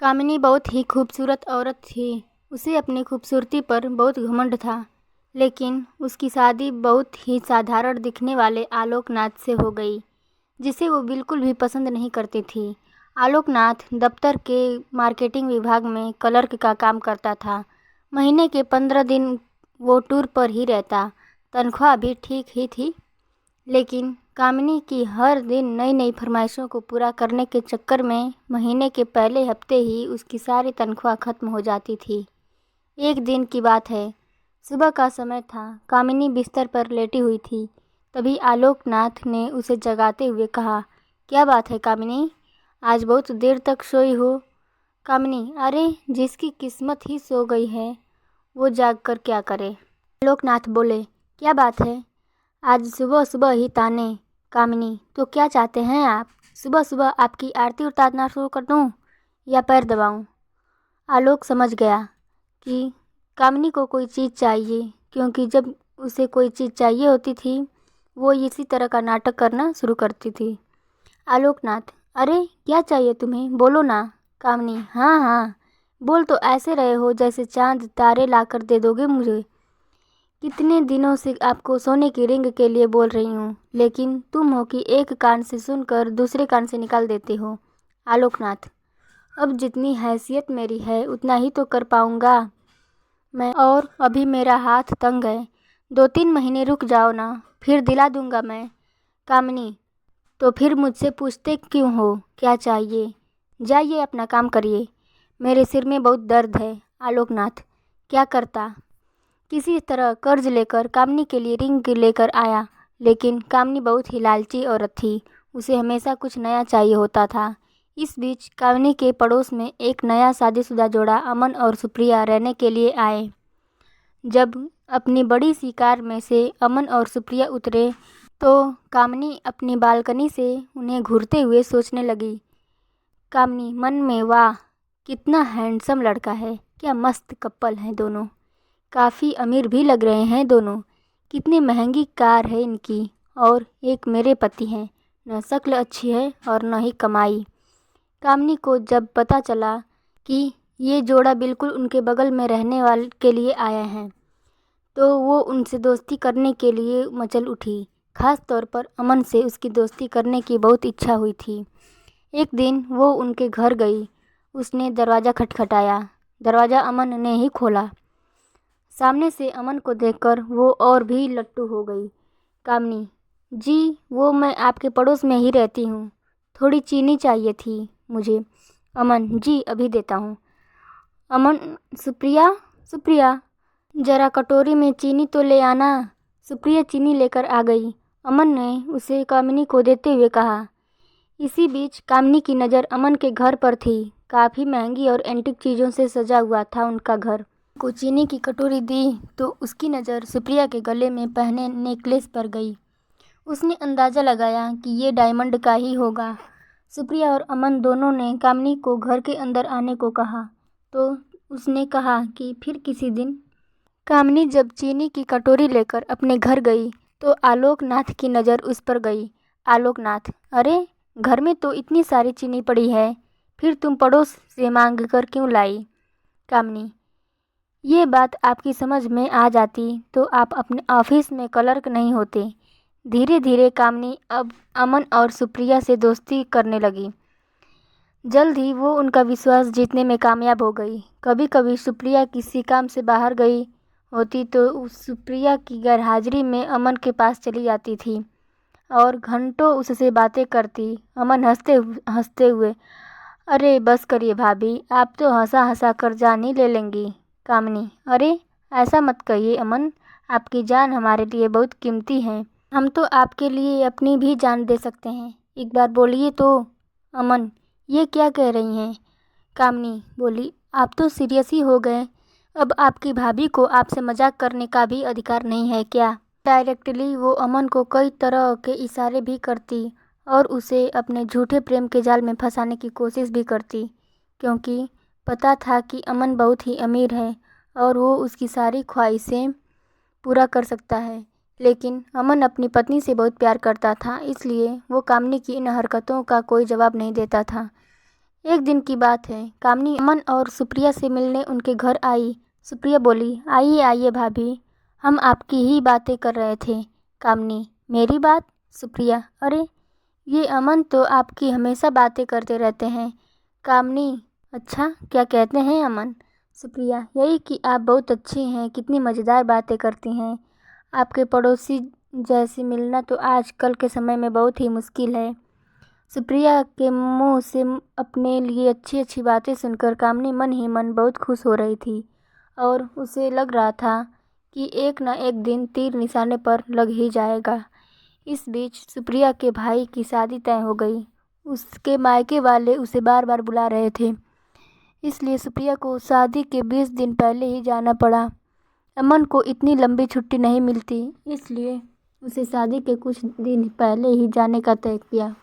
कामिनी बहुत ही खूबसूरत औरत थी। उसे अपनी खूबसूरती पर बहुत घमंड था, लेकिन उसकी शादी बहुत ही साधारण दिखने वाले आलोकनाथ से हो गई, जिसे वो बिल्कुल भी पसंद नहीं करती थी। आलोकनाथ दफ्तर के मार्केटिंग विभाग में क्लर्क का काम करता था। महीने के 15 दिन वो टूर पर ही रहता। तनख्वाह भी ठीक ही थी, लेकिन कामिनी की हर दिन नई नई फरमाइशों को पूरा करने के चक्कर में महीने के पहले हफ्ते ही उसकी सारी तनख्वाह खत्म हो जाती थी। एक दिन की बात है, सुबह का समय था। कामिनी बिस्तर पर लेटी हुई थी। तभी आलोकनाथ ने उसे जगाते हुए कहा, क्या बात है कामिनी, आज बहुत देर तक सोई हो? कामिनी, अरे जिसकी किस्मत ही सो गई है वो जाग कर क्या करे। आलोकनाथ बोले, क्या बात है, आज सुबह सुबह ही ताने। कामिनी, तो क्या चाहते हैं आप? सुबह सुबह आपकी आरती उतारना शुरू कर दूं या पैर दबाऊं? आलोक समझ गया कि कामिनी को कोई चीज़ चाहिए, क्योंकि जब उसे कोई चीज़ चाहिए होती थी वो इसी तरह का नाटक करना शुरू करती थी। आलोकनाथ, अरे क्या चाहिए तुम्हें, बोलो ना। कामिनी, हाँ हाँ, बोल तो ऐसे रहे हो जैसे चांद तारे लाकर दे दोगे मुझे। कितने दिनों से आपको सोने की रिंग के लिए बोल रही हूँ, लेकिन तुम हो कि एक कान से सुनकर दूसरे कान से निकाल देते हो। आलोकनाथ, अब जितनी हैसियत मेरी है उतना ही तो कर पाऊँगा मैं, और अभी मेरा हाथ तंग है। 2-3 महीने रुक जाओ ना, फिर दिला दूँगा मैं। कामिनी, तो फिर मुझसे पूछते क्यों हो क्या चाहिए? जाइए अपना काम करिए, मेरे सिर में बहुत दर्द है। आलोकनाथ, क्या करता? किसी तरह कर्ज लेकर कामिनी के लिए रिंग लेकर आया, लेकिन कामिनी बहुत ही लालची औरत थी। उसे हमेशा कुछ नया चाहिए होता था। इस बीच कामिनी के पड़ोस में एक नया शादीशुदा जोड़ा अमन और सुप्रिया रहने के लिए आए। जब अपनी बड़ी सी कार में से अमन और सुप्रिया उतरे तो कामिनी अपनी बालकनी से उन्हें घूरते हुए सोचने लगी। कामिनी मन में, वाह कितना हैंडसम लड़का है, क्या मस्त कपल हैं दोनों, काफ़ी अमीर भी लग रहे हैं दोनों, कितनी महंगी कार है इनकी, और एक मेरे पति हैं, न शक्ल अच्छी है और न ही कमाई। कामिनी को जब पता चला कि ये जोड़ा बिल्कुल उनके बगल में रहने वाले के लिए आया है, तो वो उनसे दोस्ती करने के लिए मचल उठी। खास तौर पर अमन से उसकी दोस्ती करने की बहुत इच्छा हुई थी। एक दिन वो उनके घर गई। उसने दरवाज़ा खटखटाया। दरवाज़ा अमन ने ही खोला। सामने से अमन को देखकर वो और भी लट्टू हो गई। कामिनी, जी वो मैं आपके पड़ोस में ही रहती हूँ, थोड़ी चीनी चाहिए थी मुझे। अमन, जी अभी देता हूँ। अमन, सुप्रिया, सुप्रिया जरा कटोरी में चीनी तो ले आना। सुप्रिया चीनी लेकर आ गई। अमन ने उसे कामिनी को देते हुए कहा। इसी बीच कामिनी की नज़र अमन के घर पर थी। काफ़ी महंगी और एंटीक चीज़ों से सजा हुआ था उनका घर। को चीनी की कटोरी दी तो उसकी नज़र सुप्रिया के गले में पहने नेकलेस पर गई। उसने अंदाज़ा लगाया कि ये डायमंड का ही होगा। सुप्रिया और अमन दोनों ने कामिनी को घर के अंदर आने को कहा, तो उसने कहा कि फिर किसी दिन। कामिनी जब चीनी की कटोरी लेकर अपने घर गई तो आलोकनाथ की नज़र उस पर गई। आलोकनाथ, अरे घर में तो इतनी सारी चीनी पड़ी है, फिर तुम पड़ोस से मांग कर क्यों लाई? कामिनी, ये बात आपकी समझ में आ जाती तो आप अपने ऑफिस में क्लर्क नहीं होते। धीरे धीरे कामिनी अब अमन और सुप्रिया से दोस्ती करने लगी। जल्द ही वो उनका विश्वास जीतने में कामयाब हो गई। कभी कभी सुप्रिया किसी काम से बाहर गई होती तो उस सुप्रिया की गैरहाजिरी में अमन के पास चली जाती थी और घंटों उससे बातें करती। अमन हंसते हुए, अरे बस करिए भाभी, आप तो हंसा हंसा कर जान ही ले लेंगी। कामिनी, अरे ऐसा मत कहिए अमन, आपकी जान हमारे लिए बहुत कीमती है, हम तो आपके लिए अपनी भी जान दे सकते हैं, एक बार बोलिए तो। अमन, ये क्या कह रही हैं? कामिनी बोली, आप तो सीरियस ही हो गए, अब आपकी भाभी को आपसे मजाक करने का भी अधिकार नहीं है क्या? डायरेक्टली वो अमन को कई तरह के इशारे भी करती और उसे अपने झूठे प्रेम के जाल में फंसाने की कोशिश भी करती, क्योंकि पता था कि अमन बहुत ही अमीर है और वो उसकी सारी ख्वाहिशें पूरा कर सकता है। लेकिन अमन अपनी पत्नी से बहुत प्यार करता था, इसलिए वो कामिनी की इन हरकतों का कोई जवाब नहीं देता था। एक दिन की बात है, कामनी अमन और सुप्रिया से मिलने उनके घर आई। सुप्रिया बोली, आइए आइए भाभी, हम आपकी ही बातें कर रहे थे। कामनी, मेरी बात? सुप्रिया, अरे ये अमन तो आपकी हमेशा बातें करते रहते हैं। कामनी, अच्छा क्या कहते हैं अमन? सुप्रिया, यही कि आप बहुत अच्छी हैं, कितनी मज़ेदार बातें करती हैं। आपके पड़ोसी जैसे मिलना तो आजकल के समय में बहुत ही मुश्किल है। सुप्रिया के मुंह से अपने लिए अच्छी अच्छी बातें सुनकर कामनी मन ही मन बहुत खुश हो रही थी और उसे लग रहा था कि एक न एक दिन तीर निशाने पर लग ही जाएगा। इस बीच सुप्रिया के भाई की शादी तय हो गई। उसके मायके वाले उसे बार बार बुला रहे थे, इसलिए सुप्रिया को शादी के 20 दिन पहले ही जाना पड़ा। अमन को इतनी लंबी छुट्टी नहीं मिलती, इसलिए उसे शादी के कुछ दिन पहले ही जाने का तय किया।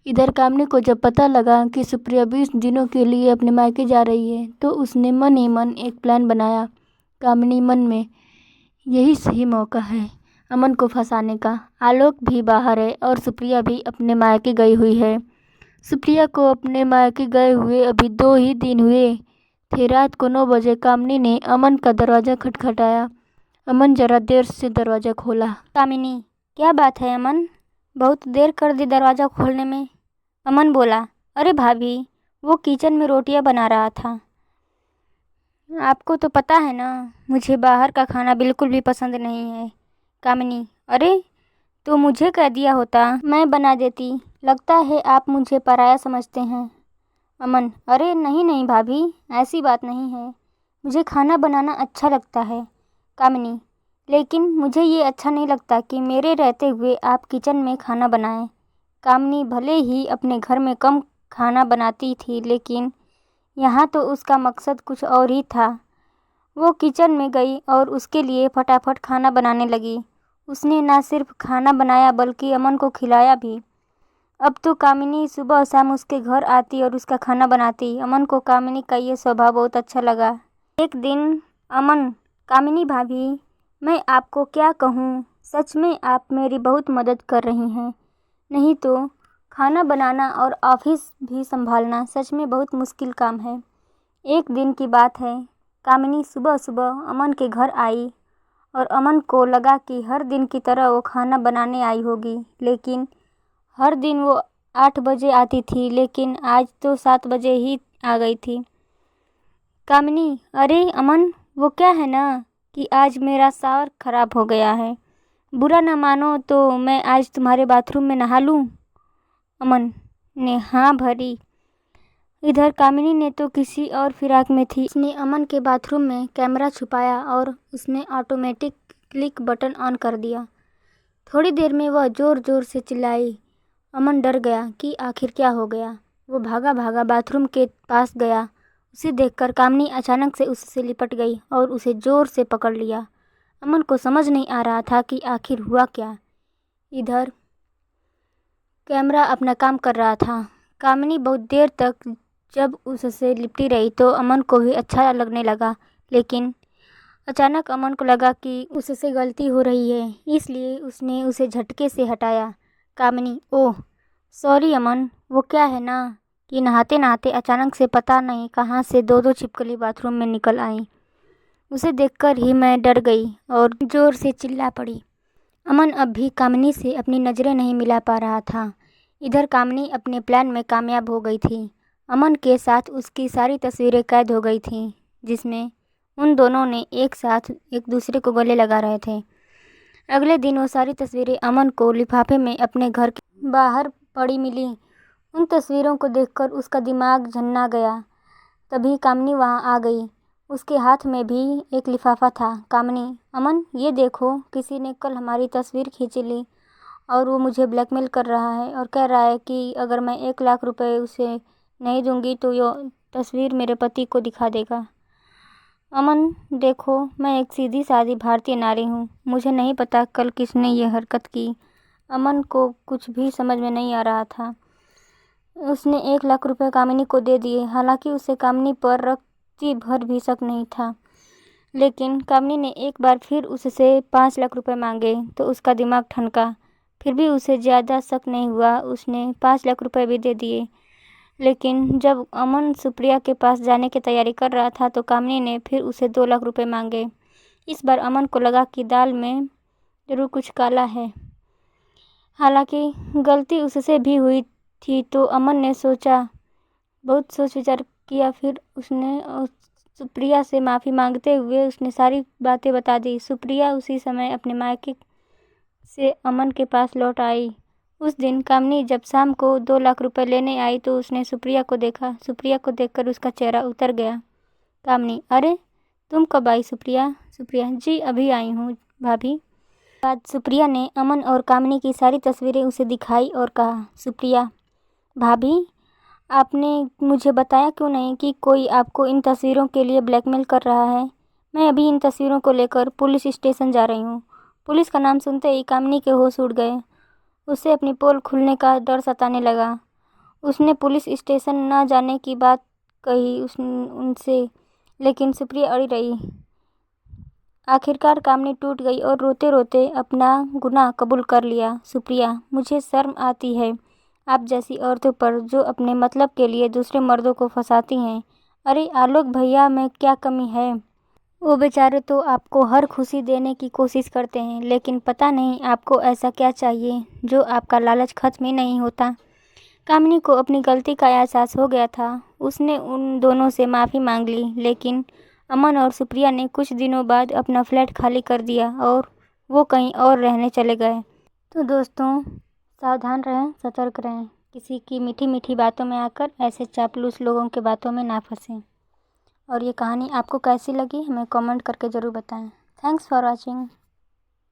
इधर कामनी को जब पता लगा कि सुप्रिया 20 दिनों के लिए अपने मायके जा रही है तो उसने मन ही मन एक प्लान बनाया। कामनी मन में, यही सही मौका है अमन को फंसाने का। आलोक भी बाहर है और सुप्रिया भी अपने मायके गई हुई है। सुप्रिया को अपने मायके गए हुए अभी 2 ही दिन हुए थे। रात को 9 बजे कामनी ने अमन का दरवाज़ा खटखटाया। अमन जरा देर से दरवाज़ा खोला। कामिनी, क्या बात है अमन, बहुत देर कर दी दरवाज़ा खोलने में? अमन बोला, अरे भाभी, वो किचन में रोटियां बना रहा था। आपको तो पता है ना, मुझे बाहर का खाना बिल्कुल भी पसंद नहीं है। कामिनी, अरे तो मुझे कह दिया होता, मैं बना देती। लगता है आप मुझे पराया समझते हैं। अमन, अरे नहीं नहीं भाभी, ऐसी बात नहीं है, मुझे खाना बनाना अच्छा लगता है। कामिनी, लेकिन मुझे ये अच्छा नहीं लगता कि मेरे रहते हुए आप किचन में खाना बनाएं। कामिनी भले ही अपने घर में कम खाना बनाती थी, लेकिन यहाँ तो उसका मकसद कुछ और ही था। वो किचन में गई और उसके लिए फटाफट खाना बनाने लगी। उसने ना सिर्फ खाना बनाया बल्कि अमन को खिलाया भी। अब तो कामिनी सुबह और शाम उसके घर आती और उसका खाना बनाती। अमन को कामिनी का ये स्वभाव बहुत अच्छा लगा। एक दिन अमन, कामिनी भाभी, मैं आपको क्या कहूँ, सच में आप मेरी बहुत मदद कर रही हैं। नहीं तो खाना बनाना और ऑफिस भी संभालना सच में बहुत मुश्किल काम है। एक दिन की बात है, कामिनी सुबह सुबह अमन के घर आई और अमन को लगा कि हर दिन की तरह वो खाना बनाने आई होगी, लेकिन हर दिन वो 8 बजे आती थी, लेकिन आज तो 7 बजे ही आ गई थी। कामिनी, अरे अमन, वो क्या है ना कि आज मेरा शावर खराब हो गया है। बुरा ना मानो तो मैं आज तुम्हारे बाथरूम में नहा लूँ? अमन ने हाँ भरी। इधर कामिनी ने तो किसी और फिराक में थी। उसने अमन के बाथरूम में कैमरा छुपाया और उसने ऑटोमेटिक क्लिक बटन ऑन कर दिया। थोड़ी देर में वह ज़ोर ज़ोर से चिल्लाई। अमन डर गया कि आखिर क्या हो गया। वो भागा भागा बाथरूम के पास गया। उसे देखकर कामिनी अचानक से उससे लिपट गई और उसे ज़ोर से पकड़ लिया। अमन को समझ नहीं आ रहा था कि आखिर हुआ क्या। इधर कैमरा अपना काम कर रहा था। कामिनी बहुत देर तक जब उससे लिपटी रही तो अमन को भी अच्छा लगने लगा, लेकिन अचानक अमन को लगा कि उससे गलती हो रही है, इसलिए उसने उसे झटके से हटाया। कामिनी, ओह सॉरी अमन, वो क्या है ना कि नहाते नहाते अचानक से पता नहीं कहाँ से 2-2 छिपकली बाथरूम में निकल आईं। उसे देखकर ही मैं डर गई और ज़ोर से चिल्ला पड़ी। अमन अब भी कामिनी से अपनी नज़रें नहीं मिला पा रहा था। इधर कामिनी अपने प्लान में कामयाब हो गई थी। अमन के साथ उसकी सारी तस्वीरें कैद हो गई थीं, जिसमें उन दोनों ने एक साथ एक दूसरे को गले लगा रहे थे। अगले दिन वो सारी तस्वीरें अमन को लिफाफे में अपने घर के बाहर पड़ी मिली। उन तस्वीरों को देखकर उसका दिमाग झन्ना गया। तभी कामिनी वहाँ आ गई। उसके हाथ में भी एक लिफाफा था। कामिनी, अमन ये देखो, किसी ने कल हमारी तस्वीर खींच ली और वो मुझे ब्लैकमेल कर रहा है और कह रहा है कि अगर मैं 1 लाख रुपए उसे नहीं दूंगी तो ये तस्वीर मेरे पति को दिखा देगा। अमन देखो, मैं एक सीधी सादी भारतीय नारी हूँ, मुझे नहीं पता कल किसने ये हरकत की। अमन को कुछ भी समझ में नहीं आ रहा था। उसने 1 लाख रुपए कामिनी को दे दिए। हालांकि उसे कामिनी पर रत्ती भर भी शक नहीं था, लेकिन कामिनी ने एक बार फिर उससे 5 लाख रुपए मांगे तो उसका दिमाग ठनका। फिर भी उसे ज़्यादा शक नहीं हुआ, उसने 5 लाख रुपए भी दे दिए। लेकिन जब अमन सुप्रिया के पास जाने की तैयारी कर रहा था तो कामिनी ने फिर उसे 2 लाख रुपए मांगे। इस बार अमन को लगा कि दाल में जरूर कुछ काला है। हालांकि गलती उससे भी हुई थी तो अमन ने बहुत सोच विचार किया। फिर उसने सुप्रिया से माफ़ी मांगते हुए उसने सारी बातें बता दी। सुप्रिया उसी समय अपने मायके से अमन के पास लौट आई। उस दिन कामिनी जब शाम को 2 लाख रुपए लेने आई तो उसने सुप्रिया को देखा। सुप्रिया को देखकर उसका चेहरा उतर गया। कामिनी, अरे तुम कब आई सुप्रिया? सुप्रिया, जी अभी आई हूँ भाभी। बाद सुप्रिया ने अमन और कामिनी की सारी तस्वीरें उसे दिखाई और कहा, सुप्रिया भाभी, आपने मुझे बताया क्यों नहीं कि कोई आपको इन तस्वीरों के लिए ब्लैकमेल कर रहा है? मैं अभी इन तस्वीरों को लेकर पुलिस स्टेशन जा रही हूँ। पुलिस का नाम सुनते ही कामिनी के होश उड़ गए। उसे अपनी पोल खुलने का डर सताने लगा। उसने पुलिस स्टेशन न जाने की बात कही उनसे, लेकिन सुप्रिया अड़ी रही। आखिरकार कामिनी टूट गई और रोते रोते अपना गुनाह कबूल कर लिया। सुप्रिया, मुझे शर्म आती है आप जैसी औरतों पर जो अपने मतलब के लिए दूसरे मर्दों को फंसाती हैं। अरे आलोक भैया में क्या कमी है? वो बेचारे तो आपको हर खुशी देने की कोशिश करते हैं, लेकिन पता नहीं आपको ऐसा क्या चाहिए जो आपका लालच खत्म ही नहीं होता। कामिनी को अपनी गलती का एहसास हो गया था। उसने उन दोनों से माफ़ी मांग ली, लेकिन अमन और सुप्रिया ने कुछ दिनों बाद अपना फ्लैट खाली कर दिया और वो कहीं और रहने चले गए। तो दोस्तों, सावधान रहें, सतर्क रहें। किसी की मीठी मीठी बातों में आकर ऐसे चापलूस लोगों के बातों में ना फंसें। और ये कहानी आपको कैसी लगी हमें कमेंट करके ज़रूर बताएं। Thanks for watching.